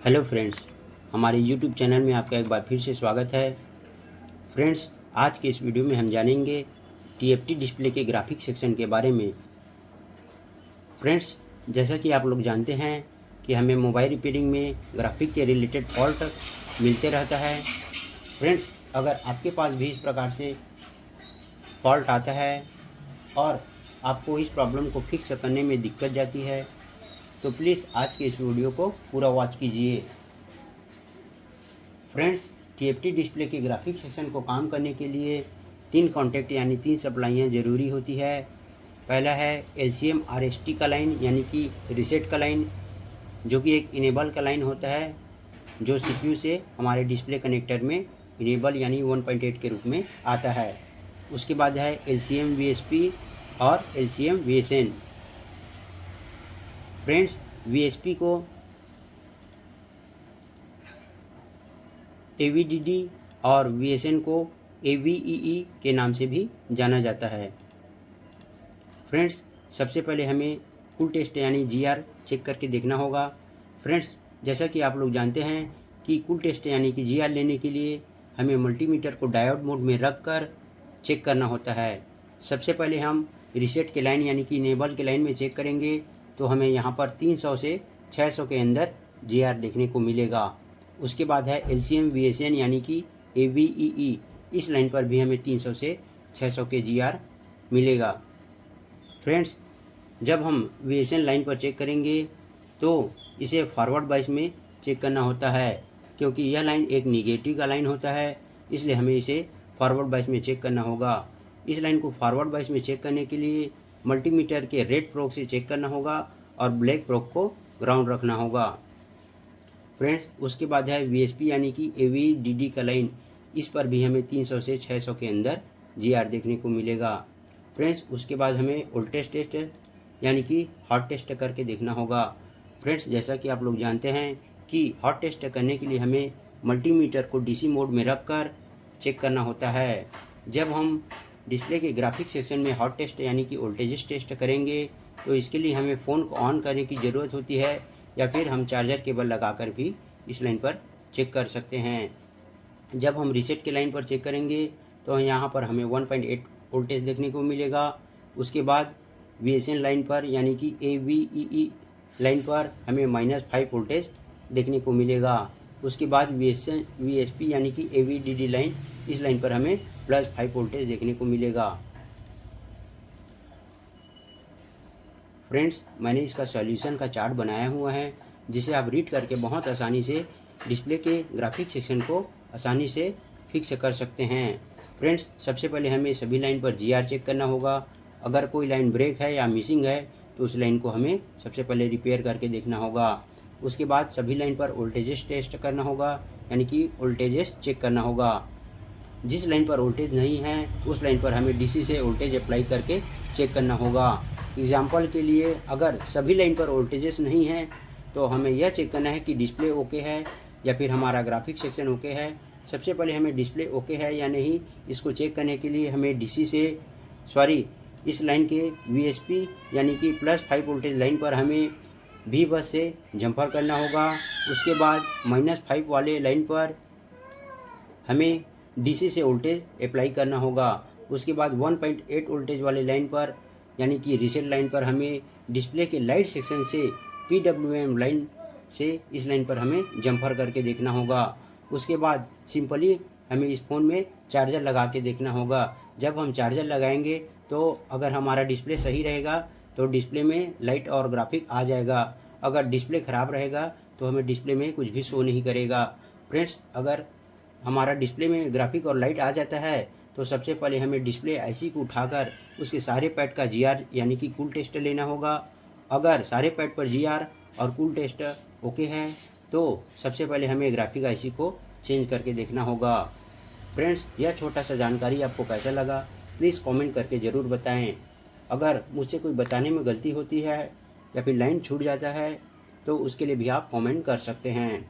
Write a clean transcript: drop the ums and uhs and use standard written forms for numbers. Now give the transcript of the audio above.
Hello friends, हमारे YouTube channel में आपका एक बार फिर से स्वागत है। फ्रेंड्स, आज के इस वीडियो में हम जानेंगे टीएफटी डिस्प्ले के ग्राफिक सेक्शन के बारे में। फ्रेंड्स, जैसा कि आप लोग जानते हैं कि हमें मोबाइल रिपेयरिंग में ग्राफिक के रिलेटेड फॉल्ट मिलते रहता है। फ्रेंड्स, अगर आपके पास भी इस प्रकार से फॉल्ट आता है और आपको इस प्रॉब्लम को फिक्स करने में दिक्कत जाती है तो प्लीज़ आज के इस वीडियो को पूरा वॉच कीजिए। फ्रेंड्स, टीएफटी डिस्प्ले के ग्राफिक सेक्शन को काम करने के लिए 3 कॉन्टैक्ट यानी 3 सप्लाइयाँ ज़रूरी होती है। पहला है एलसीएम आरएसटी का लाइन यानी कि रीसेट का लाइन, जो कि एक इनेबल का लाइन होता है जो सीपीयू से हमारे डिस्प्ले कनेक्टर में इनेबल यानी 1.8 के रूप में आता है। उसके बाद है एलसीएम वीएसपी और एलसीएम वीएसएन। फ्रेंड्स, वीएसपी को एवीडीडी और वीएसएन को एवीईई के नाम से भी जाना जाता है। फ्रेंड्स, सबसे पहले हमें कूल टेस्ट यानी जीआर चेक करके देखना होगा। फ्रेंड्स, जैसा कि आप लोग जानते हैं कि कूल टेस्ट यानी कि जीआर लेने के लिए हमें मल्टीमीटर को डायोड मोड में रख कर चेक करना होता है। सबसे पहले हम रीसेट के लाइन यानी कि इनेबल के लाइन में चेक करेंगे तो हमें यहाँ पर 300 से 600 के अंदर जीआर देखने को मिलेगा। उसके बाद है एलसीएम वीएसएन यानी कि एवीईई, इस लाइन पर भी हमें 300 से 600 के जीआर मिलेगा। फ्रेंड्स, जब हम वीएसएन लाइन पर चेक करेंगे तो इसे फॉरवर्ड बायस में चेक करना होता है, क्योंकि यह लाइन एक निगेटिव का लाइन होता है, इसलिए हमें इसे फॉरवर्ड बायस में चेक करना होगा। इस लाइन को फॉरवर्ड बायस में चेक करने के लिए मल्टीमीटर के रेड प्रोब से चेक करना होगा और ब्लैक प्रोब को ग्राउंड रखना होगा। फ्रेंड्स, उसके बाद है वीएसपी यानी कि एवीडीडी का लाइन, इस पर भी हमें 300 से 600 के अंदर जीआर देखने को मिलेगा। फ्रेंड्स, उसके बाद हमें वोल्टेज टेस्ट यानी कि हॉट टेस्ट करके देखना होगा। फ्रेंड्स, जैसा कि आप लोग जानते हैं कि हॉट टेस्ट करने के लिए हमें मल्टीमीटर को डीसी मोड में रख कर चेक करना होता है। जब हम डिस्प्ले के ग्राफिक सेक्शन में हॉट टेस्ट यानी कि वोल्टेज टेस्ट करेंगे तो इसके लिए हमें फ़ोन को ऑन करने की ज़रूरत होती है, या फिर हम चार्जर केबल लगाकर भी इस लाइन पर चेक कर सकते हैं। जब हम रीसेट के लाइन पर चेक करेंगे तो यहाँ पर हमें 1.8 वोल्टेज देखने को मिलेगा। उसके बाद वीएसएन लाइन पर यानी कि एवीईई लाइन पर हमें -5 वोल्टेज देखने को मिलेगा। उसके बाद वीएसपी यानी कि एवीडीडी लाइन, इस लाइन पर हमें +5 वोल्टेज देखने को मिलेगा। फ्रेंड्स, मैंने इसका सॉल्यूशन का चार्ट बनाया हुआ है, जिसे आप रीड करके बहुत आसानी से डिस्प्ले के ग्राफिक सेक्शन को आसानी से फिक्स कर सकते हैं। फ्रेंड्स, सबसे पहले हमें सभी लाइन पर जीआर चेक करना होगा। अगर कोई लाइन ब्रेक है या मिसिंग है तो उस लाइन को हमें सबसे पहले रिपेयर करके देखना होगा। उसके बाद सभी लाइन पर वोल्टेजेस टेस्ट करना होगा यानी कि वोल्टेजेस चेक करना होगा। जिस लाइन पर वोल्टेज नहीं है उस लाइन पर हमें डीसी से वोल्टेज अप्लाई करके चेक करना होगा। एग्जाम्पल के लिए, अगर सभी लाइन पर वोल्टेजेस नहीं है तो हमें यह चेक करना है कि डिस्प्ले ओके है या फिर हमारा ग्राफिक सेक्शन ओके है। सबसे पहले हमें डिस्प्ले ओके है या नहीं, इसको चेक करने के लिए हमें इस लाइन के वीएसपी यानी कि +5 वोल्टेज लाइन पर हमें भी बस से जंपर करना होगा। उसके बाद -5 वाले लाइन पर हमें डीसी से वोल्टेज अप्लाई करना होगा। उसके बाद 1.8 वोल्टेज वाले लाइन पर यानी कि रीसेट लाइन पर हमें डिस्प्ले के लाइट सेक्शन से पीडब्ल्यूएम लाइन से इस लाइन पर हमें जंपर करके देखना होगा। उसके बाद सिंपली हमें इस फ़ोन में चार्जर लगा के देखना होगा। जब हम चार्जर लगाएंगे तो अगर हमारा डिस्प्ले सही रहेगा तो डिस्प्ले में लाइट और ग्राफिक आ जाएगा। अगर डिस्प्ले ख़राब रहेगा तो हमें डिस्प्ले में कुछ भी शो नहीं करेगा। फ्रेंड्स, अगर हमारा डिस्प्ले में ग्राफिक और लाइट आ जाता है तो सबसे पहले हमें डिस्प्ले आईसी को उठाकर उसके सारे पैड का जीआर यानी कि कूल टेस्ट लेना होगा। अगर सारे पैड पर जीआर और कूल टेस्ट ओके है तो सबसे पहले हमें ग्राफिक आईसी को चेंज करके देखना होगा। फ्रेंड्स, यह छोटा सा जानकारी आपको कैसा लगा प्लीज़ कमेंट करके ज़रूर बताएं। अगर मुझसे कोई बताने में गलती होती है या फिर लाइन छूट जाता है तो उसके लिए भी आप कमेंट कर सकते हैं।